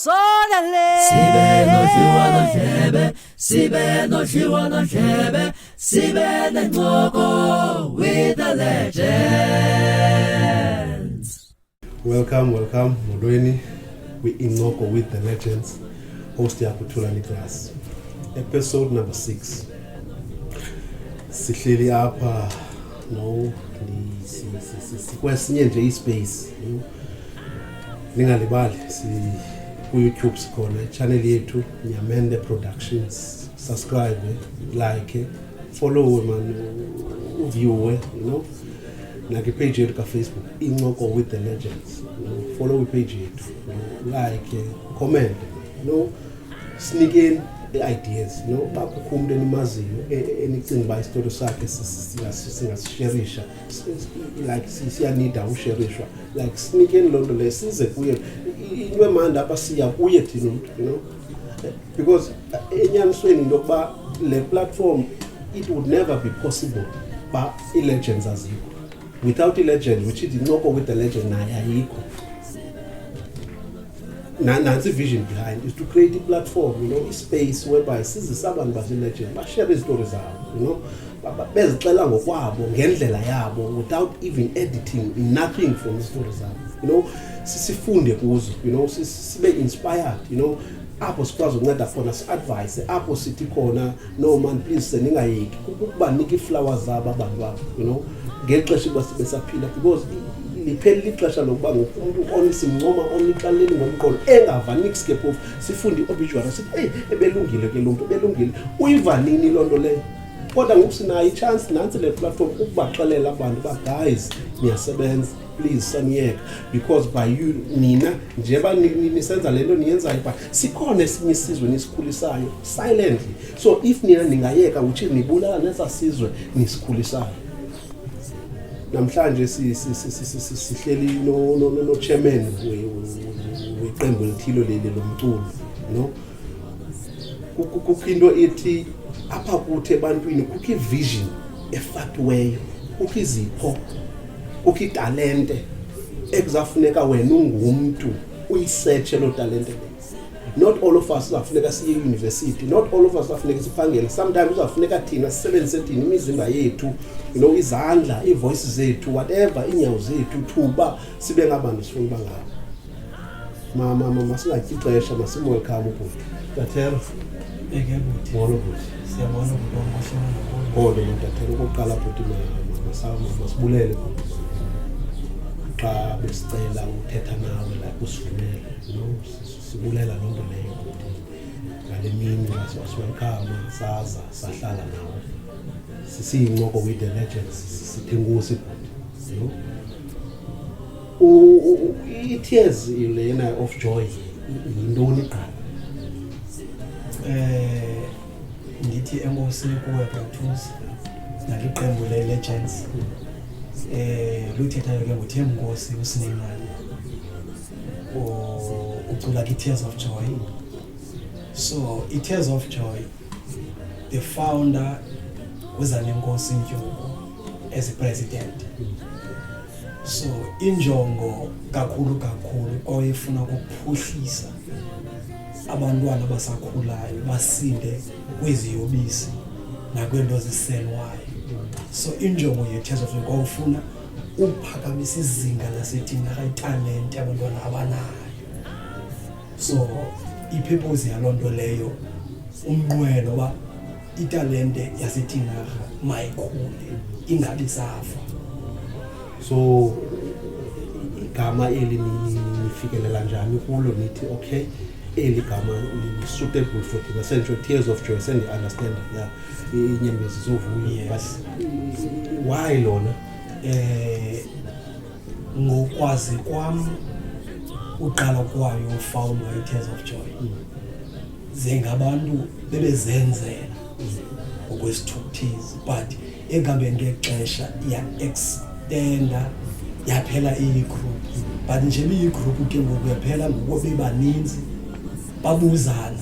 usokale sibe no Shebe, sibe Incoko with the legends. Welcome, Modweni. We Incoko with the legends. Host Yakutula Nicholas. Episode number 6. Sihleli apha no sikwesinye nje ispace. Ningalibali ku YouTube sikhona channel yethu Nyamende Productions. Subscribe, like, follow man, view, like page yethu ka Facebook Incoko with the legends. Follow page yethu, like, comment, sneak in the ideas, bakukhumde nimaziyo anything by story sakhe singasharisha like siyanida usharishwa like sneak in lonto le size kuye into emanda apha siya kuye thina because enyanisweni ndokuba le platform it would never be possible but legends azikho without legend which is Incoko with the legend naye ayikho. Nancy vision behind is to create a platform, a space whereby sizisabantu base-legend bashare stories zabo, bezixela ngokwabo ngendlela yabo without even editing nothing from the stories zabo, sifunde kuzo, sibe inspired, apho sikwazi ukunceda khona si-advise, apho sithi khona no man please seningayeki ukubanika iflowers zabo abantu babo, ngexesha besaphila because lipheli ixesha lokuba ngomuntu onisimncoma oniqaleni ngomqolo engavanix ke phofu sifunde obituary sithi ebelungile ke lo muntu ebelungile uyivanini lonto le kodwa ngoku sinayo i-chance nansi le platform ukubaxelela abantu ba guys niyasebenza please saniyeka because by you nina njeba nisenza lento niyenzayo but sikhona esinye isizwe nisikhulisayo silently so if nina ningayeka uthi nibulala nesa sizwe nisikhulisayo. Namhlanje sihleli no chairman weqembu elithilo leli lomculo kukho into ethi apha kuthi ebantwini kukho ivision efakiweyo kukho izipho kukho italente ekuzafuneka wena ungumuntu uyisearch lo talente. Not all of us zafuneka siye university, not all of us zafuneka siphangele. Sometimes uzafuneka thina sisebenzise thina imizimba yethu, izandla, ivoice zethu, whatever, inyawo zethu thuba sibe ngabantu sifuna bangabo. Mama singatyi ixesha masimwelcome ubhuti. Tathero. Buti. Molo buti. Siyabona ukuthi Kodwa Tathero okokuqala buti masibulele. Xa besicela uthetha nawe la kusivumele, sibulela lonto leyo ukuthi ngale mini wasiwelcome saza sahlala nawe sisiyincoko with the legends sithengusi i-tears lena of joy yintoni qala? Ndithi enkosi kuwe Ep6 naliqembu le-legends luthethayo ke nguThembinkosi Snyman ucula i-Tears of Joy. So i-Tears of Joy, the founder was Thembinkosi as a president. So injongo kakhulu oyifuna ukuphuhlisa abantwana abasakhulayo basinde kweziyobisi nakwento ziselwayo. So injongo ye-Tears of Joy kwawufuna uphakamisa izinga laseThina italent abantwana abanayo. So ipurpose yalonto leyo umnqwelo wa italente yaseThina mayikhule ingabi safa. So igama eli nifikelela njani kulo nithi okay eli gama li suitable for the central Tears of Joy and understand yeah inyembezi zovuyo but why lona ngokwazi kwami uqala kwayo ufawundo i-Tears of Joy zengabantu bebezenzela ngokwesithuthizi but ekambeni ngexesha ya-extenda yaphela iyi-group but nje iyi-group ke ngoku yaphela ngoku bebaninzi babuzana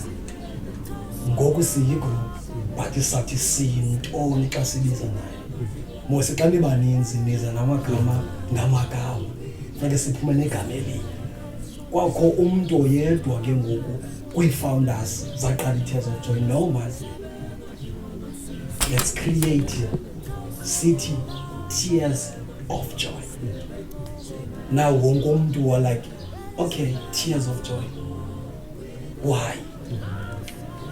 ngoku siyi-group but sathi siyintoni xa sibiza nayo mose xa nibaninzi niza namagama ngamagama funeke siphume negama elinye kwakho umuntu oyedwa ke ngoku kwi-founders zaqala i-Tears of Joy. No man, let's create city Tears of Joy. Now wonke umuntu wa like, okay, Tears of Joy, why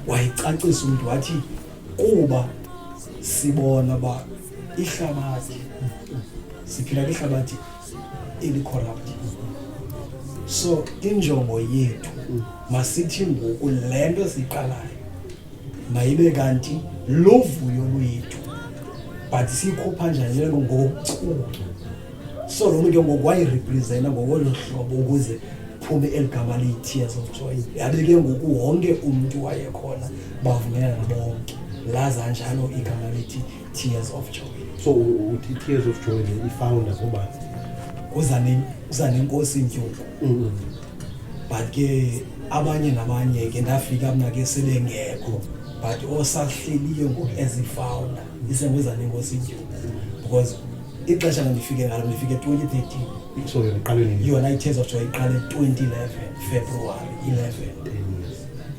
wayicacisa umuntu wathi kuba sibona ba ihlabathi siphila kwihlabathi eli-corrupt. So injongo yethu masithi ngoku le nto siyiqalayo mayibe kanti luvuyo lwethu, but siyikhupha njani ngokucula. So lo muntu ngoku wayirepresenta ngokolo hlobo ukuze phume eligama liyi-Tears of Joy. Yabe ke ngoku wonke umuntu wayekhona bavumelana bonke laza njalo igama lithi Tears of Joy. So uthi Tears of Joy i-founder ngoba Thembinkosi Snyman. But ke abanye nabanye ke ndafika mna ke sebengekho, but osahleliyo ngoku as i-founder isenguZanenkosi Snyman, because ixesha ndifike ngalo ndifike 2013. So yona i-Tears of Joy iqale 2011 February 11.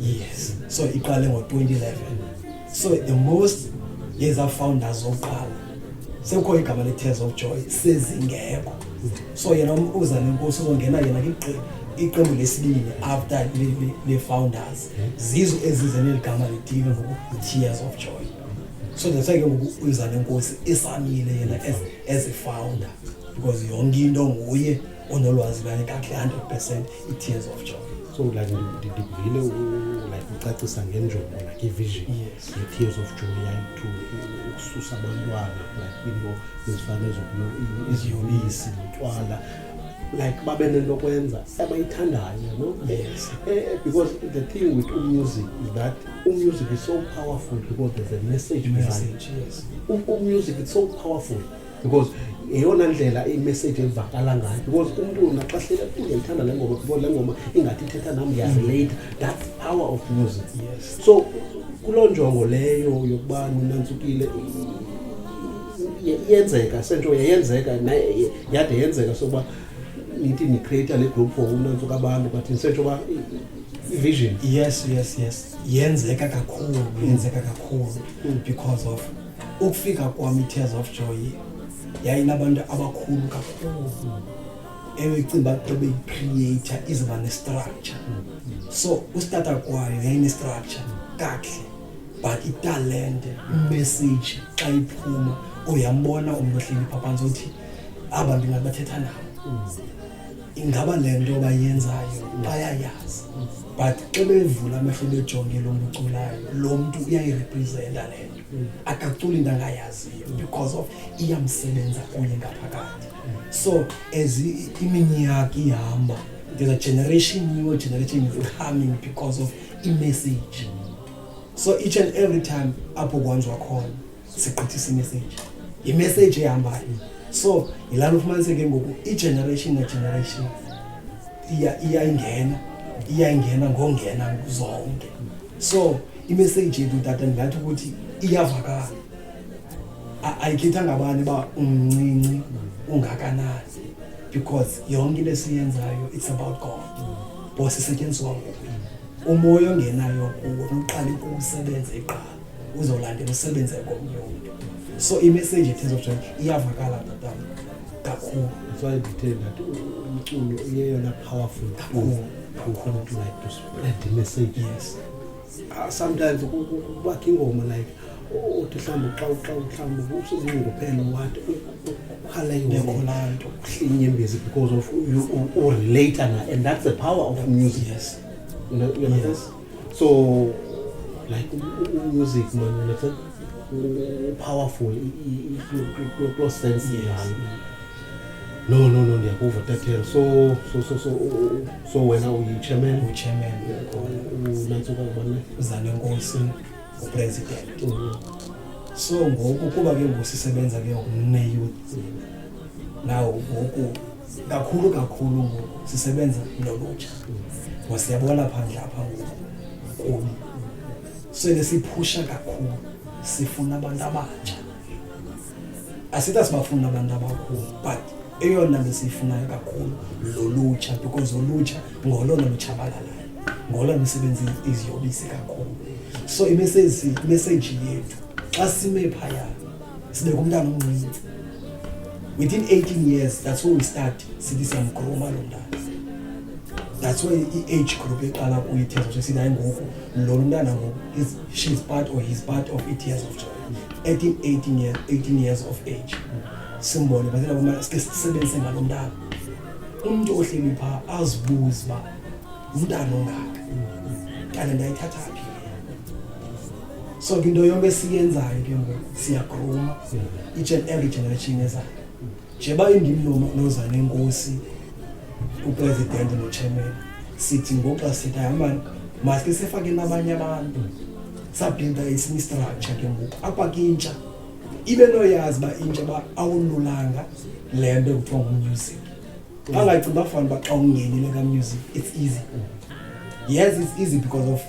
Yes, so iqale ngo-2011. So the most yeza-founders zoqala sekukho igama le-Tears of Joy sezingekho. So yena uZanenkosi uzongena yena iqembu lesibili after le-founders zizo ezize neligama lithile ngoku-Tears of Joy. So that's why ke ngoku uZanenkosi esamile yena as a founder, because yonke into nguye onolwazi lwayo kakuhle 100% i-Tears of Joy. So like ndivile like ucacisa ngenjongo like i-vision ye-Tears of Joy yayithi ukususa abantwana like into ezifana eziyobisi utywala, like babe nento kwenza abayithandayo, no? Yes. Because the thing with music is that music is so powerful because there's a message behind. Yes. Music is so powerful because eyona ndlela i-message evakala ngayo, because umuntu naxahlele uyayithanda le ngoma because le ngoma ingathi ithetha nami ngiyazilate. That's power of music. Yes. So kuloo njongo leyo yokuba ninantsukile yenzeka sentsho yenzeka yade yenzeka soba nithi ni create le group for unantsuka abantu, but sentsho ba vision. Yes yenzeka kakhulu because of ukufika kwami i-Tears of Joy yayinabantu abakhulu kakhulu ewecimba beyicreator iziba ne-structure. So ustarta kwayo yayine-structure kakuhle, but italente imessage xa iphuma uyambona umuntu ohleli phaphansi uthi abantu ngabathetha nabo, ingaba le nto bayenzayo bayayazi, but xa bevula amehlo bejonge lo muntu uculayo, lo muntu uyayirepresenta le nto, akaculi into angayaziyo because of iyamsebenza kuye ngaphakathi. So as iminyaka ihamba, there's a new generation is coming because of i-message. So each and every time apho kwanjwa khona siqithisa i-message, i-message ehambayo. So yilapho ufumaniseke ngoku i-generation ne-generation iyayingena ngongena zonke. So i-message yethu tata ndingathi ukuthi iyavakala, ayikhethanga abani ba umncinci ungakanani, because yonke into esiyenzayo it's about God. Boss isetyenziswa nguye, umoya ongenayo kuwo noqala ukusebenza eqala uzolandela usebenze komnye umuntu. So i-message ye-Tears of Joy iyavakala tata kakhulu. That's why I detail that umculo uyeyona powerful kakhulu to like to spread the message. Yes. Sometimes wakhe ingoma like uthi mhlawumbe xa mhlawumbe usuzingophela wathi nekholanto inyembezi because of you relate and that's the power of music. Yes. You know Yes. So like music man, you know, powerful close sense. Yes. No ndiyakuva tathela. So wena uyi-chairman unantsuka ubani uZanenkosi upresident. So ngoku kuba ke ngosisebenza ke ne-youth now ngoku kakhulu ngoku sisebenza nolutsha, wasiyabona phandle apha ngoku so lesiphusha kakhulu, sifuna abantu abatsha, asithi asibafuna abantu abakhulu, but eyona nto siyifunayo kakhulu lolutsha, because ulutsha ngolona lutshabalalayo, ngolona misebenzi iziyobisi kakhulu. So imessage yethu xa sime phaya sibe kumntana omncinci, within 18 years, that's when we start sithi siyamgroma lo mntana. That's why i-age group eqala kuyi-Tears of Joy sithi hayi ngoku lo mntana ngoku she's part or he's part of i-Tears of Joy. 18 years of age. Simbone bathela bomama sike sisebenze ngalo mntana. Umuntu ohleli pha azibuza uba umntana ongaka kanti ndayithatha phi. So into yonke siyenzayo ke ngoku siyagroma each and every generation ezayo. Njeba indimi noZanenkosi upresident nochairman sithi ngoxa sithi ayamani masike sifake nabanye abantu sabhinda esinye structure ke ngoku apha kintsha ibe noyazi ba intsha ba awululanga le nto kuthiwa ngumusic. Angacinga bafana ba xa ungenile ka music it's easy. Yes, it's easy because of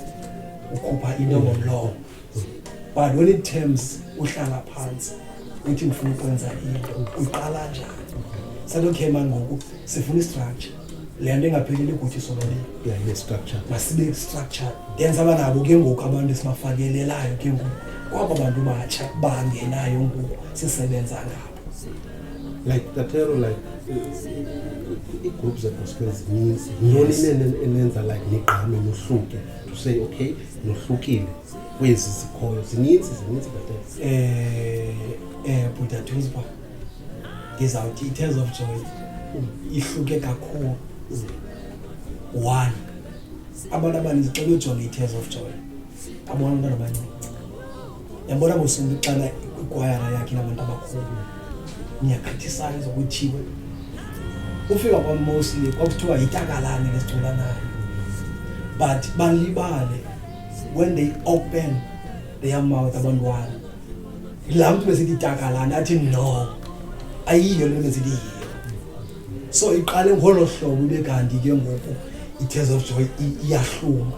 ukhupha into ngomlomo, but when it terms uhlala phansi uthi ngifuna ukwenza into uqala njani. Salokhe manje ngoku sifuna istructure le nto engapheleli ukuthi solole le structure masibe structure yenza abanabo ke ngoku abantu esibafakelelayo ke ngoku kwaba bantu batsha bangenayo ngoku sisebenza ngabo. Like Tatero, like i-groups gospel means noni enenza like niqhame nohluke to say okay nohlukile kwezi zikhoyo zininzi Tatero. Buddha Tuesday ngizawuthi i-Tears of Joy ihluke kakhulu. One, abantu abaninzi xa bejonga i-Tears of Joy abona abantwana abancinci, yabona ngosuku uqala ikwayara yakhe nabantu abakhulu niyakriticize ukuthiwe ufika kwa mostly kwakuthiwa yitakalane lesicula nayo, but balibale when they open their mouth abantwana laa mntu besithi itakalane athi no ayiyo le besithi yiyo. So iqale ngolo hlobo ibe kanti ke ngoku i-Tears of Joy iyahluma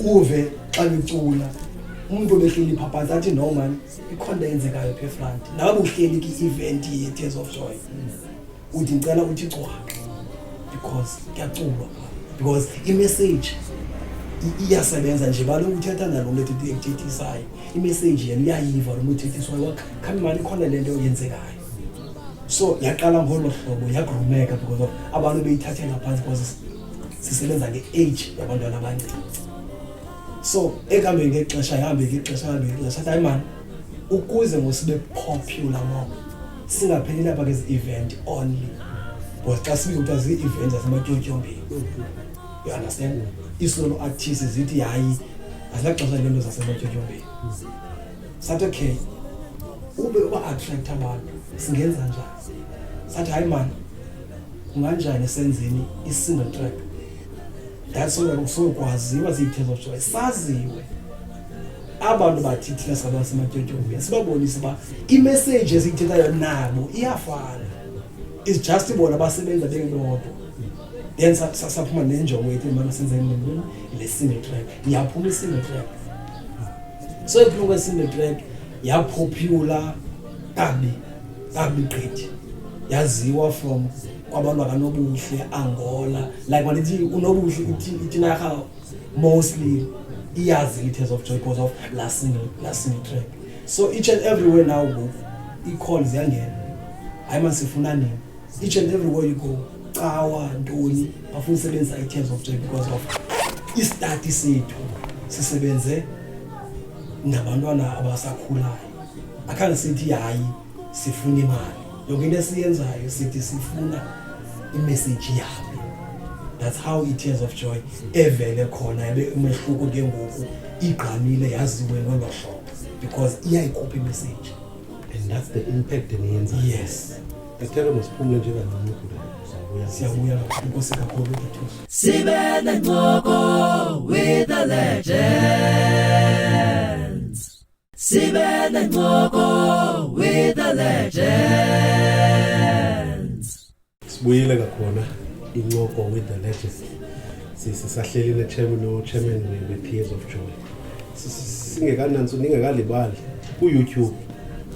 uve xa becula umuntu obehleli phaphansi athi no man ikhonto eyenzekayo phe front nawe uhleli ki-event ye-Tears of Joy uthi ngicela uthi cwaka because kuyaculwa, because i-message iyasebenza nje balo uthetha nalo mntu ethethisayo i-message yena uyayiva lo mntu ethethisayo khami mani ikhona le nto yenzekayo. So yaqala ngolo hlobo yagrumeka because of abantu beyithathela phansi because sisebenza nge-age yabantwana abancinci. So ekuhambeni ngexesha hayi mani ukuze ngosibe popular more singapheleli apha kwezi event only, because xa sibe kuthiwa zii-event zasematyotyombeni you understand isolo artist zithi hayi azinaxesha lento zasematyotyombeni. Sathi okay ube uba-attract abantu singenza njani, sathi hayi mani unganjani senzeni i-single track that's all sokwaziwa ziyi-Tears of Joy saziwe abantu bathi thina sabasematyotyombeni sibabonise uba imessage esiyithethayo nabo iyafana, it's just bona basebenza bengedodwa. Then saphuma nenjongo yethu manje senzeni nentoni le single track yaphuma i-single track. So iphuma kwe-single track yapopular kabi gqithi, yaziwa from kwabantu akanobuhle Angola, like manithi unobuhle itinarha mostly iyazi i-Tears of Joy because of last single track. So each and everywhere now go i-calls yangena hayi manje sifuna nini, each and everywhere you go cawa ntoni bafuna usebenzisa i-Tears of Joy because of istati sethu sisebenze nabantwana abasakhulayo. Akhange sithi hayi sifuna imali, yonke into esiyenzayo sithi sifuna imessage yabo. That's how i-Tears of Joy evele khona yabe umehluko ke ngoku igqamile yaziwe ngolo hlobo because iyayikhupha imessage and that's the impact eniyenza. Yes. Tatero masiphumule nje kancinci siyabuya inkosi kakhulu bethu. Sibe nencoko with the legends. Sibe nencoko with the legends. Sibuyile kakhona incoko with the legends. Sisahleli ne-chairman we-Tears of Joy. Singekanansi ningekalibali ku-YouTube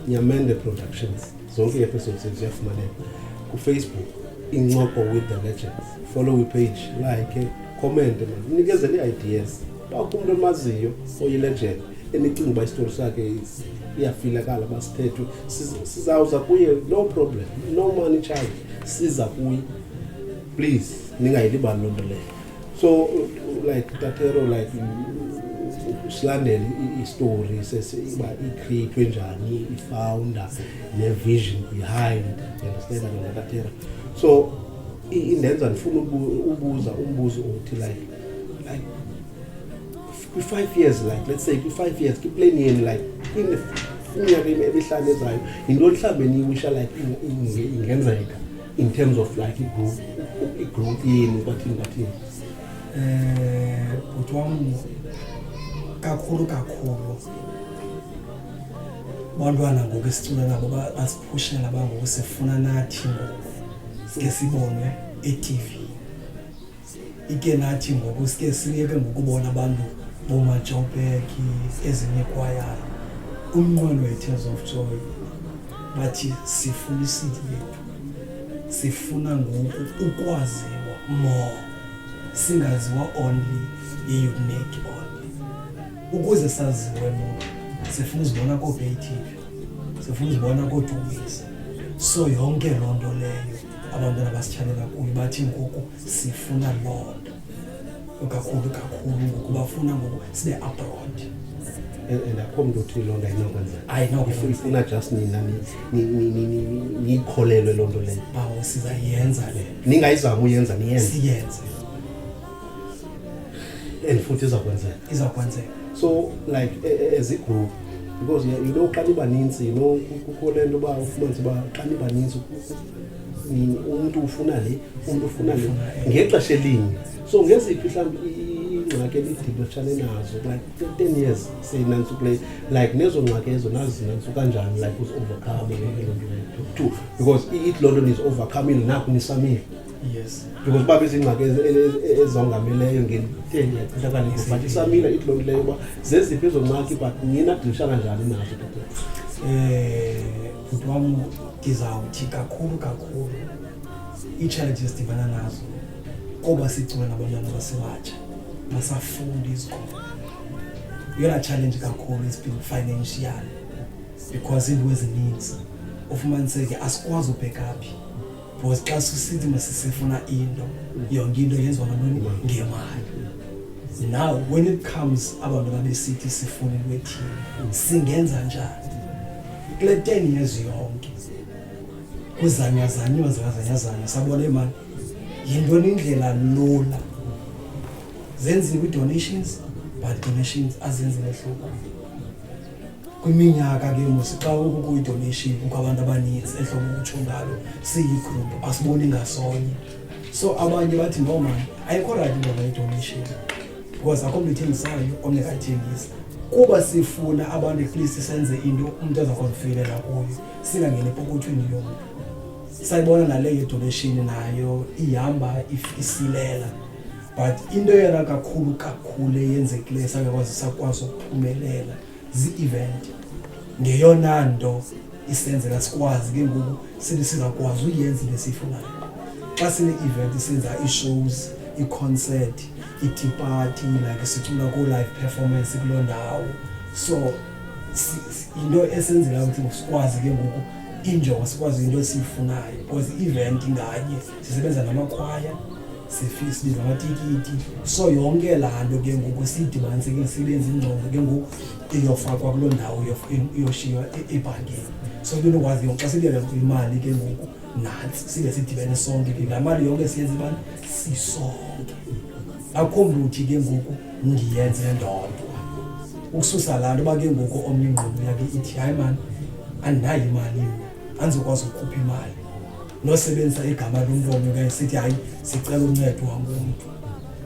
Nyamende Productions zonke i-episodes ziyafumaneka ku-Facebook Incoko with the Legends. Follow page, like, comment, nikezele i-ideas. Bakho umuntu emaziyo oyi-legend enicinga uba isitori sakhe iyafilakala basithethwe sizawuza kuye, no problem, no money charge, siza kuye, please ningayilibali loo nto leyo. So like Tatero, like silandele i-story sesiba i-create njani, i-founder, ne-vision behind, you understand yona Tatero. So indenza ndifuna ubuza umbuzo uthi like kwi-5 years, like let's say kwi-5 years kiplani yeni, like iminyaka emihlanu ezayo into mhlawumbe niwisha like ingenzeka in terms of like i-group yenu kwathini bhuti wam kakhulu bantwana ngoku esicula nabo basiphushela bangoku sifuna nathi ngoku sike sibonwe e-TV, ike nathi ngoku sike siyeke ngokubona abantu bomajobheki ezinye kwayara. Umnqweno we-Tears of Joy bathi sifuna isidi yethu, sifuna ngoku ukwaziwa more, singaziwa only i-unique only. Ukuze saziwe more sifuna uzibona ko-BayTV, sifuna uzibona ko-Dumisa. So yonke loo nto leyo abantwana basitshalela kuyo bathi ngoku sifuna loo nto kakhulu ngoku bafuna ngoku sibe abroad. And akho mntu uthi loo nto ayinokwenza, ifuna just nina niyikholelwe loo nto leyo. Bawo sizayenza le, ningayizama uyenza niyenze, siyenze, and futhi izakwenzeka. So like as a group, because you know xa nibaninzi, you know kukho le nto uba ufumanise uba xa nibaninzi umuntu ufuna le, umuntu ufuna le ngexesha elinye. So ngeziphi mhlawumbi ingxaki enidibetshane nazo like 10 years seyinantsukule, like nezo ngxaki ezo nazinantsu kanjani, like uzi-overcome too, because it loo nto nizi-overcomile naku nisamile. Yes, because uba bezingxaki ezongameleyo nge-10 years but isamile it loo nto leyo uba zeziphi ezo ngxaki, but nina dilishana njani nazo? Bhuti wam ndizawuthi kakhulu ii-challenges dibana nazo koba sicula nabantwana basebatsha basafunda izikolo. Yona challenge kakhulu has been financial, because into ezininzi ufumaniseke asikwazi ubheka phi, because xa sisithi masisifuna into yonke into yenziwa nantoni ngemali. Now when it comes abantu babesithi sifuna into ethile singenza njani kule 10 years yonke kuzanyazanywa sabona imali yintoni indlela lula zenziwe donations, but donations azenzile hlobo kwiminyaka ke musixa ukuyi-donation kukho abantu abaninzi ehlobo ukutsho ngalo siyi-group asiboni ngasonye. So abanye bathi ngomani ayikho right into ngayi-donation, because akho mntu ithengisayo omnye kayithengisa. Kuba sifuna abantu at least senze into umuntu azakonfilela kuyo, singangeni epokothweni yomntu. Sayibona naleyo donation nayo ihamba isilela, but into yena kakhulu eyenzekileyo sakwazi ukuphumelela zi-event. Ngeyona nto isenzela sikwazi ke ngoku sizakwazi uyenza into esiyifunayo. Xa sine-event senza ii-shows, i-concert, i-tea party, like sicula ku-live performance kuloo ndawo. So into esenzela ukuthi sikwazi ke ngoku injongo, sikwazi into esiyifunayo, because i-event nganye sisebenza namakhwaya, sibiza amatikiti. So yonke laa nto ke ngoku siyidibanise ke sibenza ingxoxo ke ngoku iyofakwa kuloo ndawo iyoshiywa ebhankini. So into okwazi xa sibeka imali ke ngoku nantsi sibe sidibene sonke ke laa mali yonke siyenza imali sisonke. Akho mntu uthi ke ngoku ndiyenze ndodwa, ukususa laa nto uba ke ngoku omnye ingqondo yakhe ithi hayi mani andinayo imali andizokwazi ukukhupha imali, nosebenzisa igama lomntu omnye okanye sithi hayi sicela uncedwa ngumntu.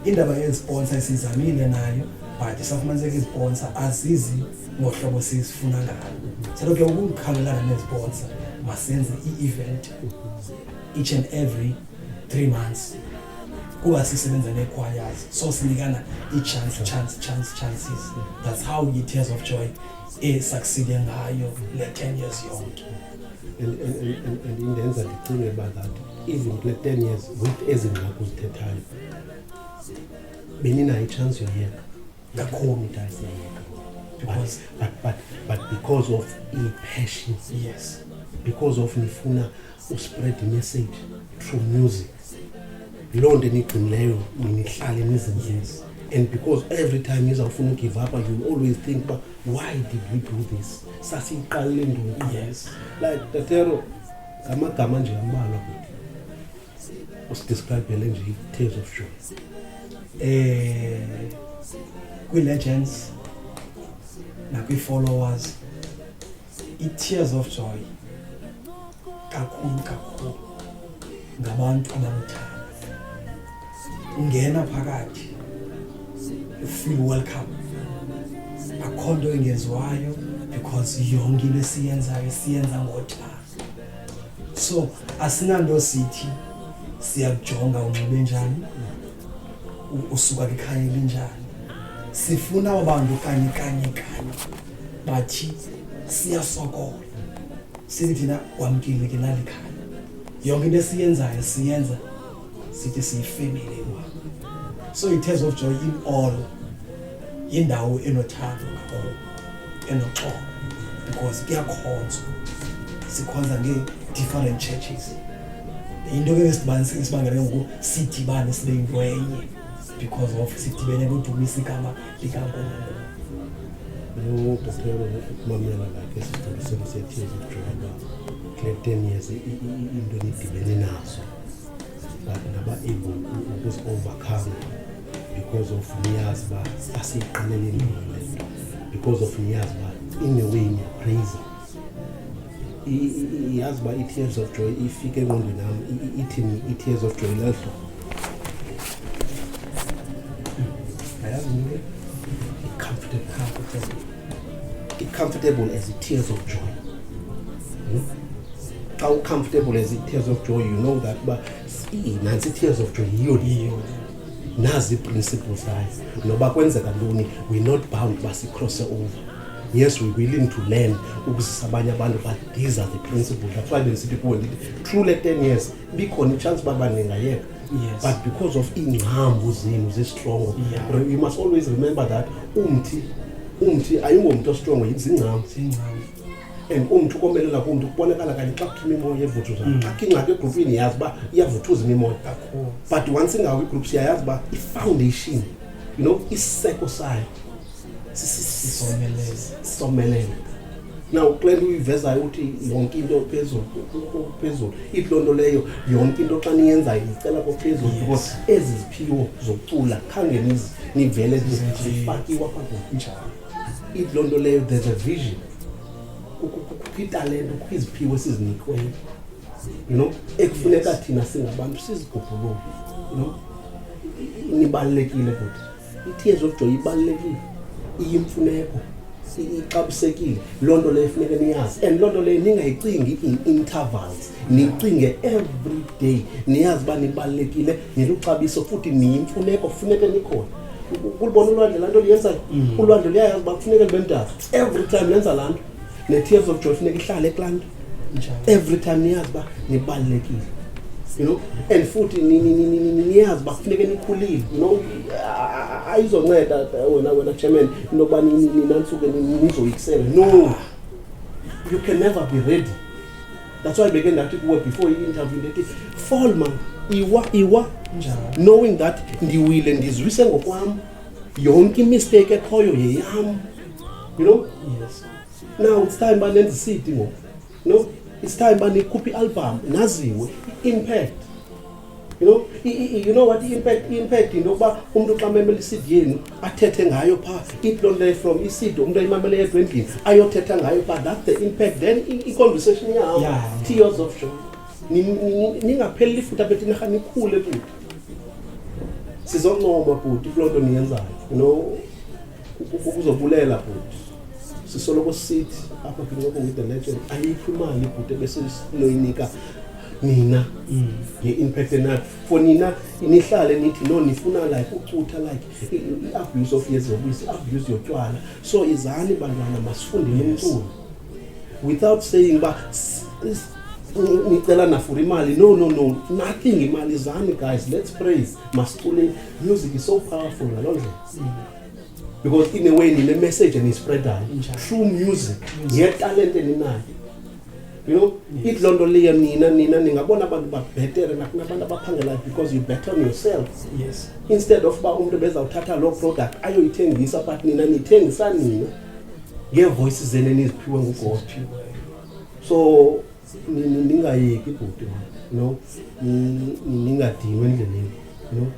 Indaba yeziponsor sizamile nayo, but safumaniseka iziponsor azizi ngohlobo sisifuna ngalo. Salo ke ukukhalelana neziponsor masenze i-event each and every 3 months kuba sisebenza nee-choirs, so sinikana chances. That's how i-Tears of Joy succeede ngayo le 10 years yonke. and indenza ndicinge about that even kule 10 years with ezingxaki uzithethayo beninayo i-chance yoyeka kakhulu itayisiyeka but because of i-passion, Yes. because of nifuna uspread message through music, loo nto enigcinileyo nihlale nizenzile. And because every time nizawufuna give up, you always think, but why did we do this? Sasiyiqalile ntoni? Yes. Like Tatero, amagama nje ambalwa kuthi usidescribele nje i-Tears of Joy. Kwi-legends nakwi-followers, i-Tears of Joy kakhulu ngabantu abamthanda. Ungena phakathi, you feel welcome. Akho nto engenziwayo because yonke into esiyenzayo siyenza ngothando. So asinanto sithi siyakujonga unxibe njani, usuka ekhaya elinjani. Sifuna abantu kanye bathi siyasokola, sithi thina wamkile ke nalikhaya. Yonke into esiyenzayo siyenza sithi siyifamily one. So i-Tears of Joy in all yindawo enothando kakhulu, enoxolo, because kuyakhonzwa, sikhonza nge-different churches. Into ke esibangele ngoku sidibane sibe yinto enye because of sidibene nodumisa igama likaNkulunkulu. Tatero ukumamela like esiqinisekise se-Tears of Joy kule 10 years into nidibene nazo naba-able ukuzi-overcome because of niyazi uba asiyiqalele ndile, because of niyazi uba in a way niyapraise. Yazi uba i-Tears of Joy ifike engqondweni nami ithini i-Tears of Joy lehlo ayazi nike comfortable as i-Tears of Joy. How comfortable as i-Tears of Joy, you know that but nansi i-Tears of Joy yiyo nazi i-principles zayo noba kwenzeka ntoni we're not bound uba si-cross over. Yes, we're willing to learn ukuzisa abanye abantu, but these are the principles. That's why benisithi kuwe ndithi through le 10 years bikhona i-chance uba ningayeka. Yes. But because of iingcambu zenu ze-strong, Yeah. you must always remember that umthi ayingomntu ostrongo zingcambu. And umntu komelela kumntu kubonakala kanye xa kuthuma imoya evuthuza. Xa kingxaki egrupini yazi uba iyavuthuza imimoya kakhulu. But once ingawo igroup siyayazi uba i-foundation, you know, isiseko sayo sisomelele. Now kule nto uyivezayo uthi yonke into phezulu ithi loo nto leyo yonke into xa niyenzayo nicela kophezulu because ezi ziphiwo zokucula khange nivele zifakiwa phakunjalo. Ithi loo nto leyo there's a vision, kukho italente, kukho iziphiwo esizinikweyo, you know, ekufuneka thina singabantu sizigubhulule, you know. Nibalulekile futhi i-Tears of Joy ibalulekile, iyimfuneko, ixabisekile. Loo nto leyo funeka niyazi, and loo nto leyo ningayicingi in-intervals, nicinge every day, niyazi uba nibalulekile, niluxabiso futhi niyimfuneko, kufuneka nikhona. Kulibona ulwandle laa nto liyenzayo, ulwandle luyayazi uba kufuneka libe mdaka every time lenza laa nto. Ne-Tears of Joy funeka ihlale kulaa nto every time, niyazi uba nibalulekile, you know, and futhi niyazi uba kufuneka nikhulile, you know. Ayizonceda wena chairman into yokuba ninantsuke nizoyikisela. No, you can never be ready. That's why beke ndathi kuwe before i-interview ndithi fall man, iwa knowing that ndiwile ndizwise ngokwam, yonke imistake ekhoyo yeyam, you know. Yes. Now it's time uba nenze isidi ngoku, you know. It's time uba nikhuphe i-album naziwe impact, you know. You know what impact into yokuba umntu xa memele isidi yenu athethe ngayo phaa, ithi loo nto from isidi umntu ayimamele edwendini ayothetha ngayo phaa. That's the impact. Then i-conversation yahamba. Tears of Joy. Ningapheleli futhi aphethi narha nikhule futhi, sizoncoma futhi kuloo nto niyenzayo, you know. Ukuzobulela futhi sisoloko sithi apha Incoko with the legend ayikho imali futhi ebesinoyinika nina nge-impact enayo for nina nihlale nithi no nifuna like ucutha like i-abuse of yezobisi, i-abuse yotywala. So izani bantwana masifundeni umculo without saying uba nicela na for imali. No, nothing imali zami, guys. Let's praise. Masculine music is so powerful, because in a way in a message and it's spread through music. Yet talent and you know, it London nina ningabona abantu babhetere nakunabantu abaphangela because you bet on yourself. Yes. Instead of ba umuntu beza uthatha lo product ayoyithengisa but nina nithengisa nina ngevoices zene niziphiwe nguGod. So ningayeki ibhuti, you know, ningadinwe endleleni, you know,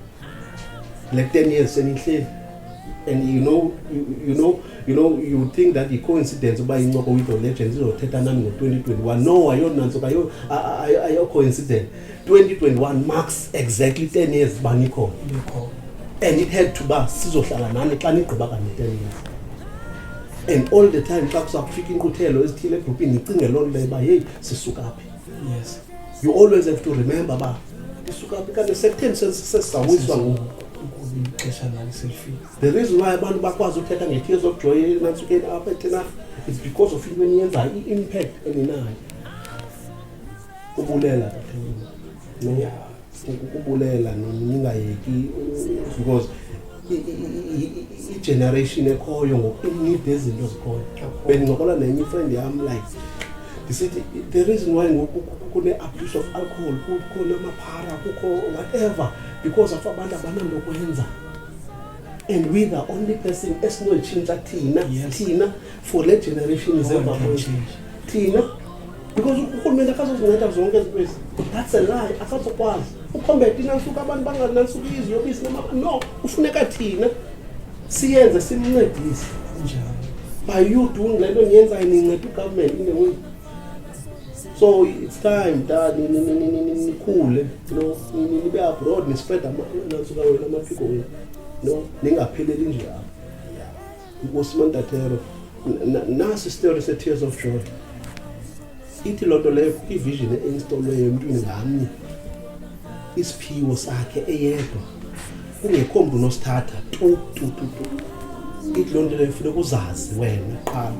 like 10 years senihleli. And you think that the coincidence by Incoko with the legends or Tetanam 2021. No, I don't know. I coincident. 2021 marks exactly 10 years Baniko. And it had to be Sizo Shalanani, Planet Kubaka 10 years. And all the time, talks of freaking hotel is still a group in a long day by Sisukapi. Yes. You always have to remember that the Sukapi can certain senses are wisdom. The reason why abantu bakwazi ukuthetha nge-tears of joy nansukeni apha ethena is because of into eniyenza i-impact eninayo. Kubulela no, kubulela ningayeki because i-generation ekhoyo ngoku-need ezinto zikhoyo. Bengincokola nenye friend yam like disithi the reason why ngoku kune-abuse of alcohol, kukho namaphara, kukho whatever, because of abantu abananto kwenza. And we the only person esinoyitshintsha thina for le generation is ever thina, because urhulumente akazozinceda zonke ezinto. That's a lie. Akazokwazi ukhombe thina nsuku abantu banganansuku iziyobisi no, ufuneka thina siyenze simncedise by you doing le nto niyenzayo ninceda ugovernment in the way. So it's time that nikhule, you know, nibe abroad nispread amansuka wena amaphiko wena, no, ningapheleli nje apha. Inkosi Mantatero nasi story se Tears of Joy. Ithi loo nto leyo i-vision einstolweyo emntwini ngamnye, isiphiwo sakhe eyedwa, kungekho mntu unosithatha tu. Ithi loo nto leyo funeka uzazi wena qha,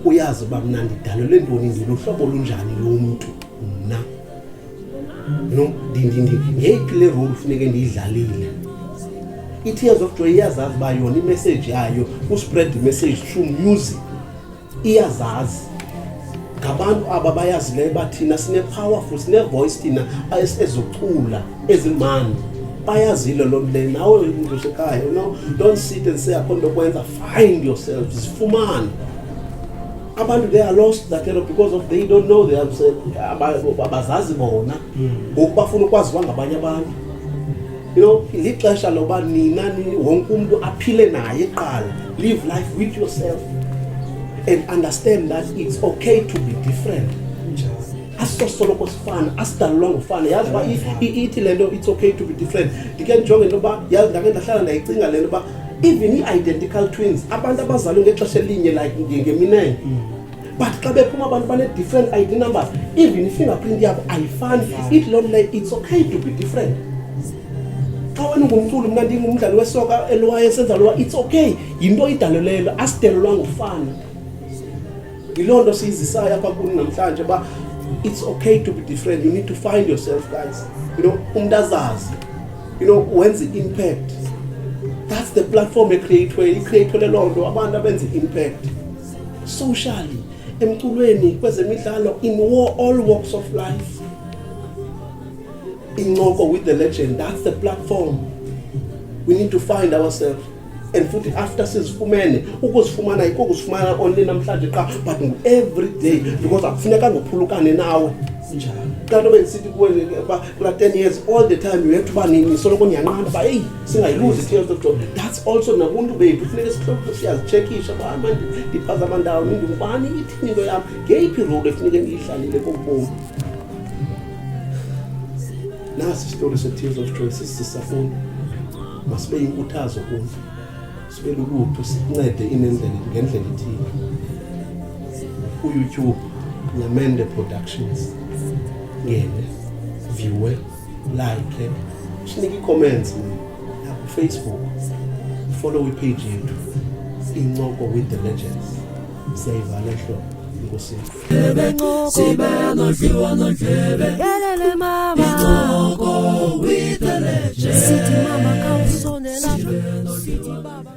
uyazi uba mna ndidalelwe ntoni, ndiluhlobo olunjani lomntu mna, no, ngeyiphi le role funeke ndiyidlalile. I-Tears of Joy iyazazi uba yona imessage yayo uspread imessage through music, iyazazi. Ngabantu aba bayazileyo bathina sine-powerful, sine-voice thina ezochula ezimandi, bayazile loo nto leyo. Nawe umuntu usekhaya, you know, don't sit and say akho nto kwenza, find yourself, zifumane. Abantu they are lost that because of they don't know themselves, abazazi bona ngoku bafuna ukwaziwa ngabanye abantu. You know, lixesha loba nina wonke umuntu aphile naye qala, live life with yourself and understand that it's okay to be different. Asisoloko sifana, asidalelwa ngofana. Yazi uba ithi le nto it's okay to be different. Ndike ndijonge into yoba yazi ndake ndahlala ndayicinga le nto yoba even i-identical twins, abantu abazalwe ngexesha elinye like ngeminene, but xa bephuma abantu bane-different ID numbers, even i-fingerprint yabo ayifani. Ithi loo nto leyo it's okay to be different. Xa wena ungumculi, mna ndingumdlali wesoka elowayo esenza lowa, it's okay, yinto idalelelo, asidelelwa ngofana. Yiloo nto siyizisayo apha kuni namhlanje uba it's okay to be different. You need to find yourself, guys. You know, umuntu azazi, you know, wenze impact. That's the platform i-create loo nto, abantu abenze impact socially, emculweni, kwezemidlalo, in all walks of life. Incoko with the legend, that's the platform. We need to find ourselves. And futhi after sizifumene, ukuzifumana yiko ukuzifumana only namhlanje qha, but every day, because akufuneka ngophulukane nawe njalo. Kanti besithi kuwe kula 10 years all the time you have to ba nisoloko niyanqanda ba hey singayiluzi Tears of Joy. That's also nabuntu bethu funeka sihloko siyazicheckisha ba manje ndiphaza amandawo ngubani ithini into yami, ngeyiphi role efuneke ngiyihlalile kokubomi. Nasi story se Tears of Joy sisisafuna masibe inkuthazo kuno, sibe lulutho sincede inendlela ngendlela ethile. Ku-YouTube Nyamende Productions, ngene viewe, like, sinike comments na ku-Facebook, follow ipage yethu Incoko with the Legends. Siyayivala ehlobo. Nkosi. Sibe nodliwa nodlebe. Yelele mama. Incoko with the legend. Sithi mama khawusonela. Sithi baba